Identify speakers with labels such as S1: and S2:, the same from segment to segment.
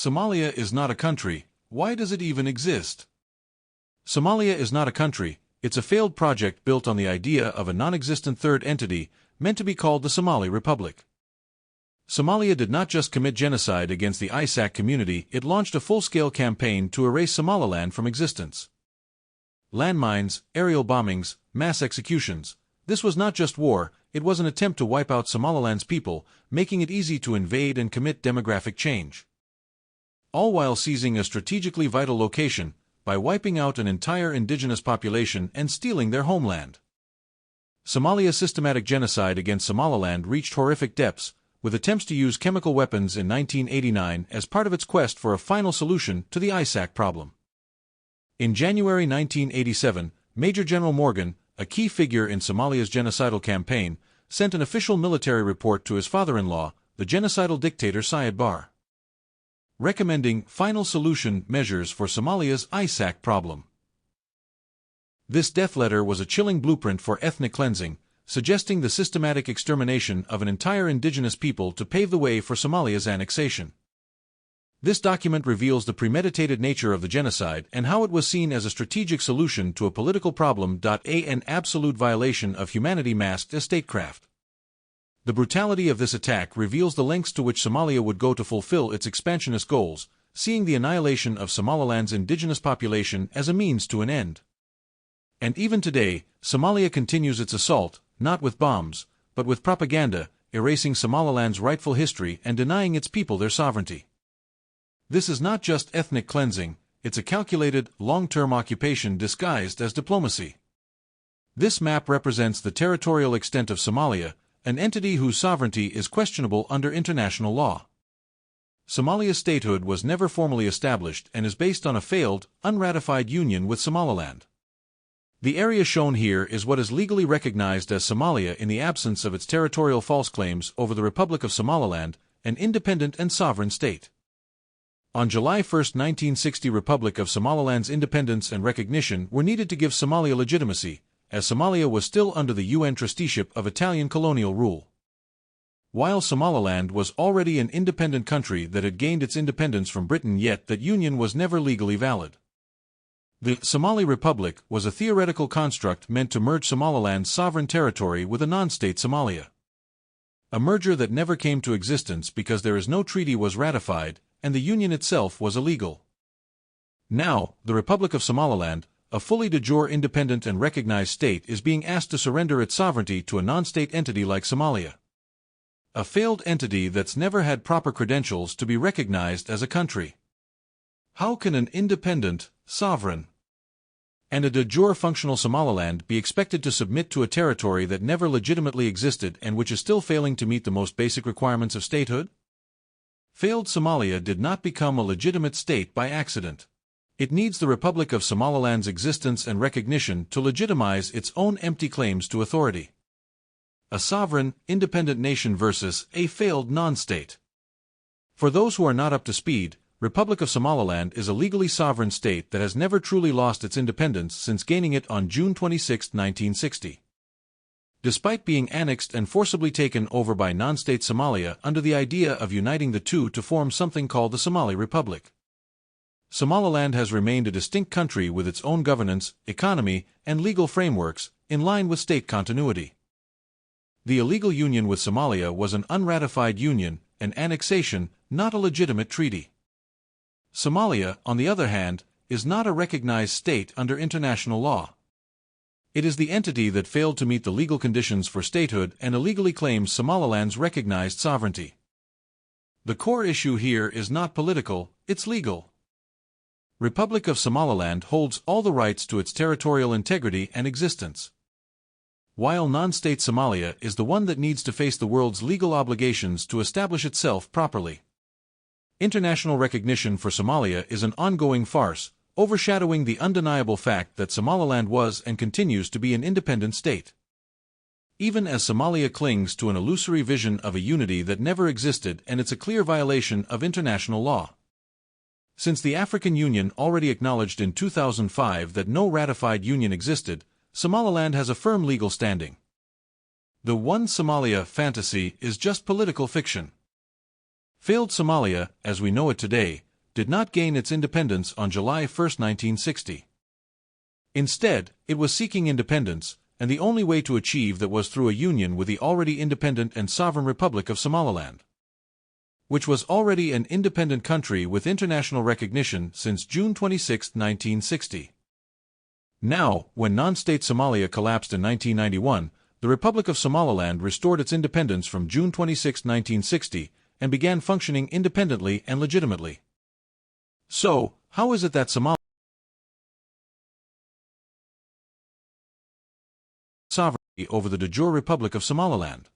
S1: Somalia is not a country. Why does it even exist? Somalia is not a country. It's a failed project built on the idea of a non-existent third entity meant to be called the Somali Republic. Somalia did not just commit genocide against the ISAC community, it launched a full-scale campaign to erase Somaliland from existence. Landmines, aerial bombings, mass executions. This was not just war, it was an attempt to wipe out Somaliland's people, making it easy to invade and commit demographic change. All while seizing a strategically vital location, by wiping out an entire indigenous population and stealing their homeland. Somalia's systematic genocide against Somaliland reached horrific depths, with attempts to use chemical weapons in 1989 as part of its quest for a final solution to the ISAC problem. In January 1987, Major General Morgan, a key figure in Somalia's genocidal campaign, sent an official military report to his father-in-law, the genocidal dictator Siad Barre, recommending final solution measures for Somalia's ISAC problem. This death letter was a chilling blueprint for ethnic cleansing, suggesting the systematic extermination of an entire indigenous people to pave the way for Somalia's annexation. This document reveals the premeditated nature of the genocide and how it was seen as a strategic solution to a political problem. An absolute violation of humanity masked as statecraft. The brutality of this attack reveals the lengths to which Somalia would go to fulfill its expansionist goals, seeing the annihilation of Somaliland's indigenous population as a means to an end. And even today, Somalia continues its assault, not with bombs, but with propaganda, erasing Somaliland's rightful history and denying its people their sovereignty. This is not just ethnic cleansing, it's a calculated, long-term occupation disguised as diplomacy. This map represents the territorial extent of Somalia, an entity whose sovereignty is questionable under international law. Somalia's statehood was never formally established and is based on a failed, unratified union with Somaliland. The area shown here is what is legally recognized as Somalia in the absence of its territorial false claims over the Republic of Somaliland, an independent and sovereign state. On July 1, 1960, Republic of Somaliland's independence and recognition were needed to give Somalia legitimacy, as Somalia was still under the UN trusteeship of Italian colonial rule. While Somaliland was already an independent country that had gained its independence from Britain, yet that union was never legally valid. The Somali Republic was a theoretical construct meant to merge Somaliland's sovereign territory with a non-state Somalia. A merger that never came to existence because no treaty was ratified, and the union itself was illegal. Now, the Republic of Somaliland, a fully de jure independent and recognized state, is being asked to surrender its sovereignty to a non-state entity like Somalia. A failed entity that's never had proper credentials to be recognized as a country. How can an independent, sovereign, and a de jure functional Somaliland be expected to submit to a territory that never legitimately existed and which is still failing to meet the most basic requirements of statehood? Failed Somalia did not become a legitimate state by accident. It needs the Republic of Somaliland's existence and recognition to legitimize its own empty claims to authority. A sovereign, independent nation versus a failed non-state. For those who are not up to speed, Republic of Somaliland is a legally sovereign state that has never truly lost its independence since gaining it on June 26, 1960. Despite being annexed and forcibly taken over by non-state Somalia under the idea of uniting the two to form something called the Somali Republic, Somaliland has remained a distinct country with its own governance, economy, and legal frameworks, in line with state continuity. The illegal union with Somalia was an unratified union, an annexation, not a legitimate treaty. Somalia, on the other hand, is not a recognized state under international law. It is the entity that failed to meet the legal conditions for statehood and illegally claims Somaliland's recognized sovereignty. The core issue here is not political, it's legal. Republic of Somaliland holds all the rights to its territorial integrity and existence, while non-state Somalia is the one that needs to face the world's legal obligations to establish itself properly. International recognition for Somalia is an ongoing farce, overshadowing the undeniable fact that Somaliland was and continues to be an independent state. Even as Somalia clings to an illusory vision of a unity that never existed, and it's a clear violation of international law. Since the African Union already acknowledged in 2005 that no ratified union existed, Somaliland has a firm legal standing. The One Somalia fantasy is just political fiction. Failed Somalia, as we know it today, did not gain its independence on July 1, 1960. Instead, it was seeking independence, and the only way to achieve that was through a union with the already independent and sovereign Republic of Somaliland, which was already an independent country with international recognition since June 26, 1960. Now, when non-state Somalia collapsed in 1991, the Republic of Somaliland restored its independence from June 26, 1960, and began functioning independently and legitimately. So, how is it that Somalia sovereignty over the de jure Republic of Somaliland?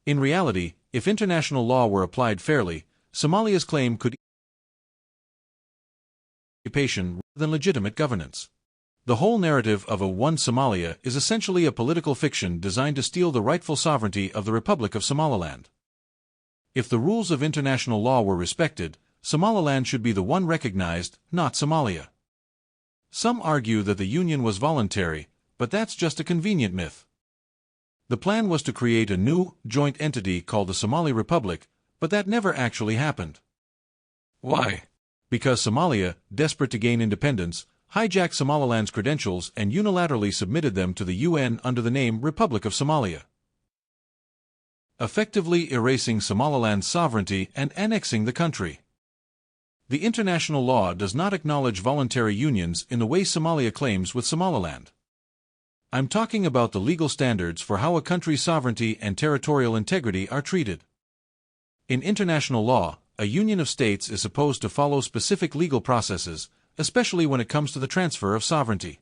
S1: In reality, if international law were applied fairly, Somalia's claim could be occupation rather than legitimate governance. The whole narrative of a one Somalia is essentially a political fiction designed to steal the rightful sovereignty of the Republic of Somaliland. If the rules of international law were respected, Somaliland should be the one recognized, not Somalia. Some argue that the union was voluntary, but that's just a convenient myth. The plan was to create a new, joint entity called the Somali Republic, but that never actually happened. Why? Because Somalia, desperate to gain independence, hijacked Somaliland's credentials and unilaterally submitted them to the UN under the name Republic of Somalia, effectively erasing Somaliland's sovereignty and annexing the country. The international law does not acknowledge voluntary unions in the way Somalia claims with Somaliland. I'm talking about the legal standards for how a country's sovereignty and territorial integrity are treated. In international law, a union of states is supposed to follow specific legal processes, especially when it comes to the transfer of sovereignty.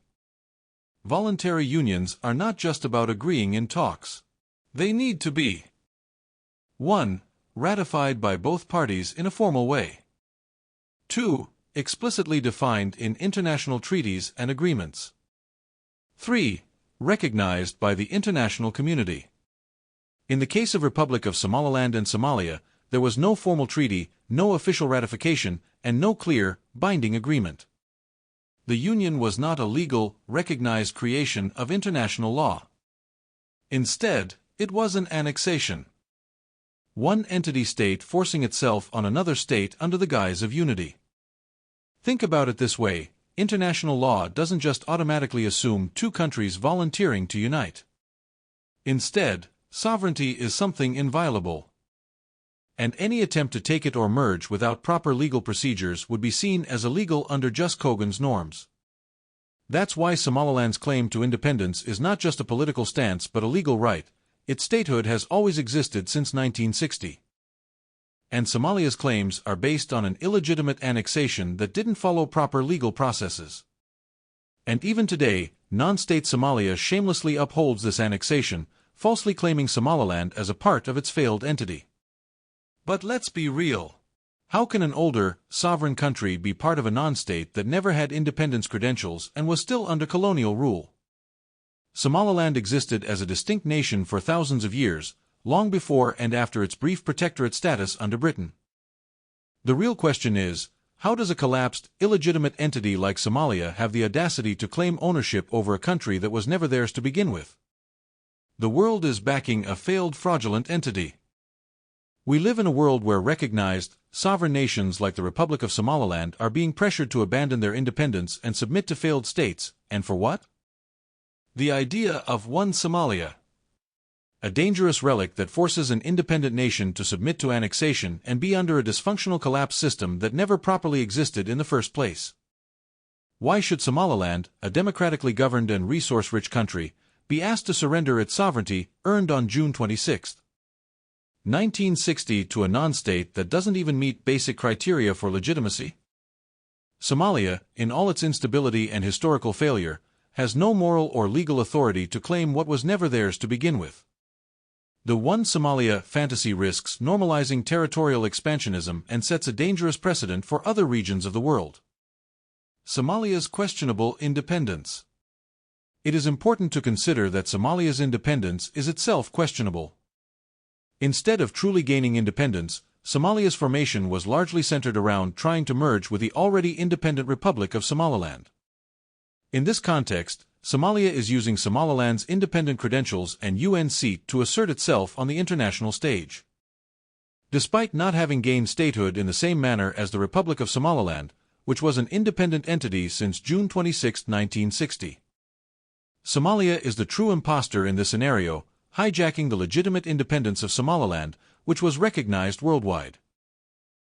S1: Voluntary unions are not just about agreeing in talks. They need to be 1. Ratified by both parties in a formal way. 2. Explicitly defined in international treaties and agreements. 3. Recognized by the international community. In the case of Republic of Somaliland and Somalia, there was no formal treaty, no official ratification, and no clear, binding agreement. The union was not a legal, recognized creation of international law. Instead, it was an annexation. One entity state forcing itself on another state under the guise of unity. Think about it this way: international law doesn't just automatically assume two countries volunteering to unite. Instead, sovereignty is something inviolable, and any attempt to take it or merge without proper legal procedures would be seen as illegal under just Kogan's norms. That's why Somaliland's claim to independence is not just a political stance but a legal right. Its statehood has always existed since 1960. And Somalia's claims are based on an illegitimate annexation that didn't follow proper legal processes. And even today, non-state Somalia shamelessly upholds this annexation, falsely claiming Somaliland as a part of its failed entity. But let's be real. How can an older, sovereign country be part of a non-state that never had independence credentials and was still under colonial rule? Somaliland existed as a distinct nation for thousands of years, long before and after its brief protectorate status under Britain. The real question is, how does a collapsed, illegitimate entity like Somalia have the audacity to claim ownership over a country that was never theirs to begin with? The world is backing a failed fraudulent entity. We live in a world where recognized, sovereign nations like the Republic of Somaliland are being pressured to abandon their independence and submit to failed states, and for what? The idea of one Somalia. A dangerous relic that forces an independent nation to submit to annexation and be under a dysfunctional collapsed system that never properly existed in the first place. Why should Somaliland, a democratically governed and resource-rich country, be asked to surrender its sovereignty, earned on June 26, 1960 to a non-state that doesn't even meet basic criteria for legitimacy? Somalia, in all its instability and historical failure, has no moral or legal authority to claim what was never theirs to begin with. The one Somalia fantasy risks normalizing territorial expansionism and sets a dangerous precedent for other regions of the world. Somalia's questionable independence. It is important to consider that Somalia's independence is itself questionable. Instead of truly gaining independence, Somalia's formation was largely centered around trying to merge with the already independent Republic of Somaliland. In this context, Somalia is using Somaliland's independent credentials and UN seat to assert itself on the international stage. Despite not having gained statehood in the same manner as the Republic of Somaliland, which was an independent entity since June 26, 1960. Somalia is the true imposter in this scenario, hijacking the legitimate independence of Somaliland, which was recognized worldwide.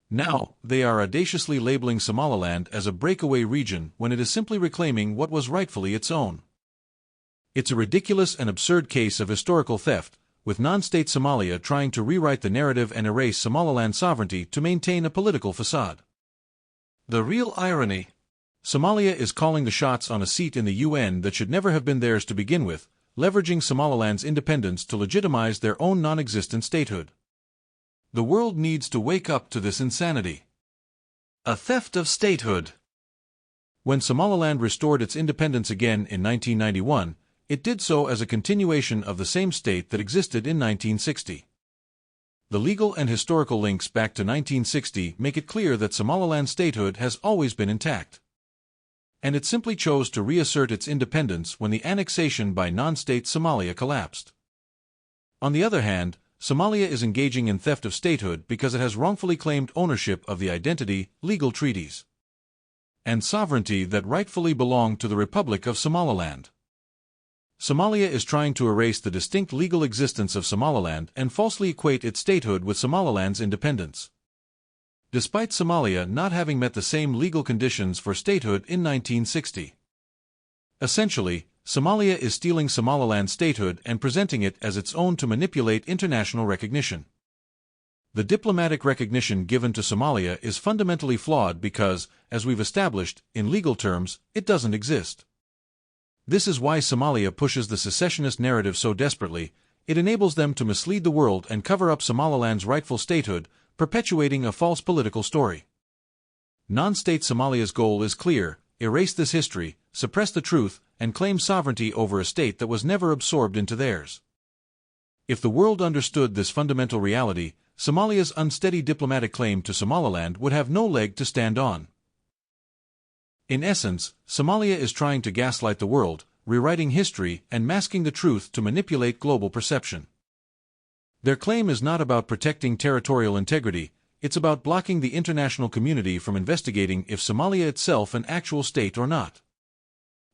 S1: Now, they are audaciously labeling Somaliland as a breakaway region when it is simply reclaiming what was rightfully its own. It's a ridiculous and absurd case of historical theft, with non-state Somalia trying to rewrite the narrative and erase Somaliland's sovereignty to maintain a political facade. The real irony: Somalia is calling the shots on a seat in the UN that should never have been theirs to begin with, leveraging Somaliland's independence to legitimize their own non-existent statehood. The world needs to wake up to this insanity. A theft of statehood. When Somaliland restored its independence again in 1991, it did so as a continuation of the same state that existed in 1960. The legal and historical links back to 1960 make it clear that Somaliland's statehood has always been intact. And it simply chose to reassert its independence when the annexation by non-state Somalia collapsed. On the other hand, Somalia is engaging in theft of statehood because it has wrongfully claimed ownership of the identity, legal treaties, and sovereignty that rightfully belonged to the Republic of Somaliland. Somalia is trying to erase the distinct legal existence of Somaliland and falsely equate its statehood with Somaliland's independence. Despite Somalia not having met the same legal conditions for statehood in 1960. Essentially, Somalia is stealing Somaliland's statehood and presenting it as its own to manipulate international recognition. The diplomatic recognition given to Somalia is fundamentally flawed because, as we've established, in legal terms, it doesn't exist. This is why Somalia pushes the secessionist narrative so desperately. It enables them to mislead the world and cover up Somaliland's rightful statehood, perpetuating a false political story. Non-state Somalia's goal is clear: erase this history, suppress the truth, and claim sovereignty over a state that was never absorbed into theirs. If the world understood this fundamental reality, Somalia's unsteady diplomatic claim to Somaliland would have no leg to stand on. In essence, Somalia is trying to gaslight the world, rewriting history and masking the truth to manipulate global perception. Their claim is not about protecting territorial integrity, it's about blocking the international community from investigating if Somalia itself an actual state or not.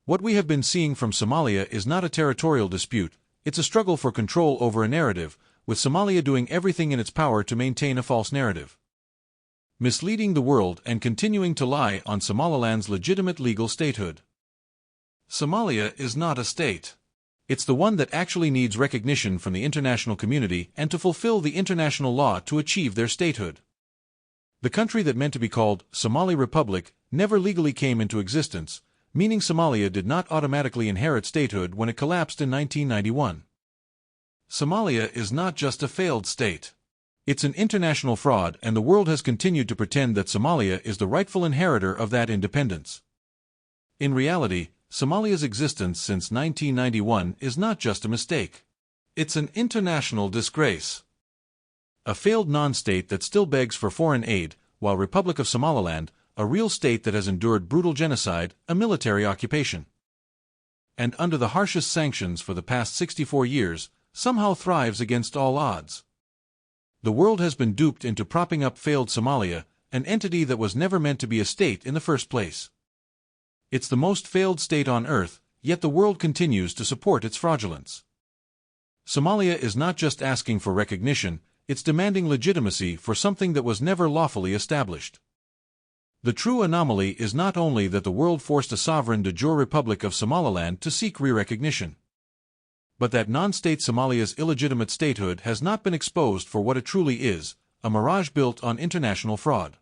S1: What we have been seeing from Somalia is not a territorial dispute, it's a struggle for control over a narrative, with Somalia doing everything in its power to maintain a false narrative, misleading the world and continuing to lie on Somaliland's legitimate legal statehood. Somalia is not a state. It's the one that actually needs recognition from the international community and to fulfill the international law to achieve their statehood. The country that meant to be called Somali Republic never legally came into existence, meaning Somalia did not automatically inherit statehood when it collapsed in 1991. Somalia is not just a failed state. It's an international fraud, and the world has continued to pretend that Somalia is the rightful inheritor of that independence. In reality, Somalia's existence since 1991 is not just a mistake. It's an international disgrace. A failed non-state that still begs for foreign aid, while Republic of Somaliland, a real state that has endured brutal genocide, a military occupation, and under the harshest sanctions for the past 64 years, somehow thrives against all odds. The world has been duped into propping up failed Somalia, an entity that was never meant to be a state in the first place. It's the most failed state on earth, yet the world continues to support its fraudulence. Somalia is not just asking for recognition, it's demanding legitimacy for something that was never lawfully established. The true anomaly is not only that the world forced a sovereign de jure Republic of Somaliland to seek re-recognition, but that non-state Somalia's illegitimate statehood has not been exposed for what it truly is, a mirage built on international fraud.